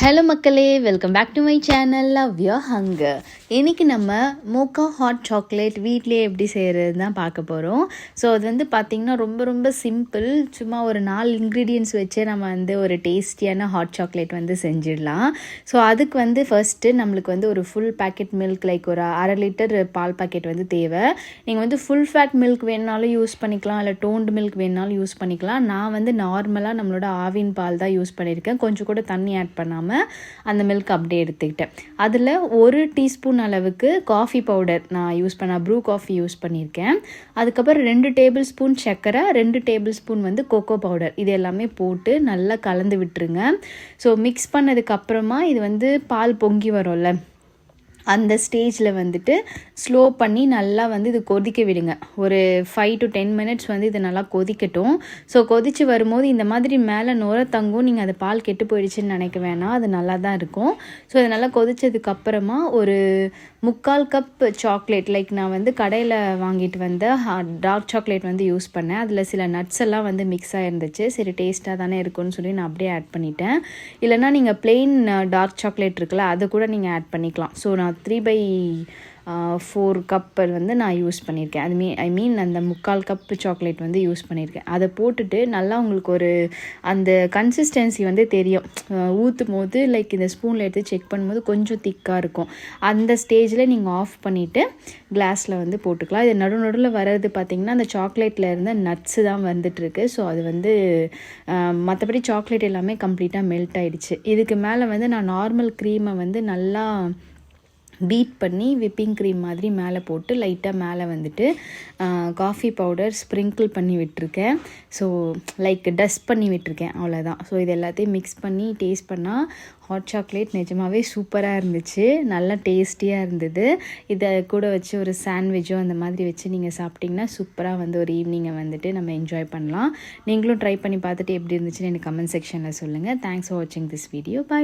Hello மக்களே, welcome back to my channel Love Your Hunger. இன்றைக்கி நம்ம மோக்கா ஹாட் சாக்லேட் வீட்டிலே எப்படி செய்கிறது தான் பார்க்க போகிறோம். ஸோ அது வந்து பார்த்திங்கன்னா ரொம்ப ரொம்ப சிம்பிள். சும்மா ஒரு 4 இன்க்ரீடியன்ட்ஸ் வச்சே நம்ம வந்து ஒரு டேஸ்டியான ஹாட் சாக்லேட் வந்து செஞ்சிடலாம். ஸோ அதுக்கு வந்து ஃபர்ஸ்ட்டு நம்மளுக்கு வந்து ஒரு ஃபுல் பேக்கெட் மில்க், லைக் ஒரு 1/2 லிட்டர் பால் பாக்கெட் வந்து தேவை. நீங்கள் வந்து ஃபுல் ஃபேட் மில்க் வேணுனாலும் யூஸ் பண்ணிக்கலாம், இல்லை டோன்டு மில்க் வேணுனாலும் யூஸ் பண்ணிக்கலாம். நான் வந்து நார்மலாக நம்மளோட ஆவின் பால் தான் யூஸ் பண்ணியிருக்கேன். கொஞ்சம் கூட தண்ணி ஆட் பண்ணாமல் அந்த மில்க் அப்படியே எடுத்துக்கிட்டேன். அதில் 1 டீஸ்பூன் அளவுக்கு காஃபி பவுடர் நான் யூஸ் ப்ரூ காஃபி யூஸ் பண்ணியிருக்கேன். அதுக்கப்புறம் 2 டேபிள் ஸ்பூன் சர்க்கரை, 2 டேபிள் ஸ்பூன் வந்து கொக்கோ பவுடர், இது எல்லாமே போட்டு நல்லா கலந்து விட்டுருங்க. ஸோ மிக்ஸ் பண்ணதுக்கப்புறமா இது வந்து பால் பொங்கி வரும்ல, அந்த ஸ்டேஜில் வந்துட்டு ஸ்லோ பண்ணி நல்லா வந்து இது கொதிக்க விடுங்க. ஒரு 5 to 10 மினிட்ஸ் வந்து இது நல்லா கொதிக்கட்டும். ஸோ கொதித்து வரும்போது இந்த மாதிரி மேலே நுர தங்கும். நீங்கள் அது பால் கெட்டு போயிடுச்சுன்னு நினைக்க வேணாம், அது நல்லா தான் இருக்கும். ஸோ இது நல்லா கொதித்ததுக்கப்புறமா ஒரு 3/4 கப் சாக்லேட், லைக் நான் வந்து கடையில் வாங்கிட்டு வந்த டார்க் சாக்லேட் வந்து யூஸ் பண்ணேன். அதில் சில நட்ஸ் எல்லாம் வந்து மிக்ஸ் ஆகிருந்துச்சு. சரி டேஸ்ட்டாக தானே இருக்குன்னு சொல்லி நான் அப்படியே ஆட் பண்ணிட்டேன். இல்லைனா நீங்கள் பிளெயின் டார்க் சாக்லேட் இருக்குல்ல, அதை கூட நீங்கள் ஆட் பண்ணிக்கலாம். ஸோ நான் 3/4 கப் வந்து நான் யூஸ் பண்ணியிருக்கேன். ஐ மீன் அந்த 3/4 கப் சாக்லேட் வந்து யூஸ் பண்ணியிருக்கேன். அதை போட்டுட்டு நல்லா உங்களுக்கு ஒரு அந்த கன்சிஸ்டன்சி வந்து தெரியும். ஊற்றும் போது லைக் இந்த ஸ்பூனில் எடுத்து செக் பண்ணும்போது கொஞ்சம் திக்காக இருக்கும். அந்த ஸ்டேஜில் நீங்கள் ஆஃப் பண்ணிவிட்டு கிளாஸில் வந்து போட்டுக்கலாம். இது நடுவில் வர்றது பார்த்திங்கன்னா அந்த சாக்லேட்டில் இருந்த நட்ஸு தான் வந்துட்டுருக்கு. ஸோ அது வந்து மற்றபடி சாக்லேட் எல்லாமே கம்ப்ளீட்டாக மெல்ட் ஆகிடுச்சு. இதுக்கு மேலே வந்து நான் நார்மல் க்ரீமை வந்து நல்லா பீட் பண்ணி விப்பிங் க்ரீம் மாதிரி மேலே போட்டு லைட்டாக மேலே வந்துட்டு காஃபி பவுடர் ஸ்ப்ரிங்கிள் பண்ணி விட்டுருக்கேன். ஸோ லைக் டஸ்ட் பண்ணி விட்டுருக்கேன், அவ்வளோதான். ஸோ இது எல்லாத்தையும் மிக்ஸ் பண்ணி டேஸ்ட் பண்ணால் ஹாட் சாக்லேட் நிஜமாகவே சூப்பராக இருந்துச்சு, நல்லா டேஸ்டியாக இருந்தது. இதை கூட வச்சு ஒரு சாண்ட்விச்சோ அந்த மாதிரி வச்சு நீங்கள் சாப்பிட்டிங்கன்னா சூப்பராக வந்து ஒரு ஈவினிங்கை வந்துட்டு நம்ம என்ஜாய் பண்ணலாம். நீங்களும் ட்ரை பண்ணி பார்த்துட்டு எப்படி இருந்துச்சுன்னு எனக்கு கமெண்ட் செக்ஷனில் சொல்லுங்கள். தேங்க்ஸ் ஃபார் வாட்சிங் திஸ் வீடியோ. பை.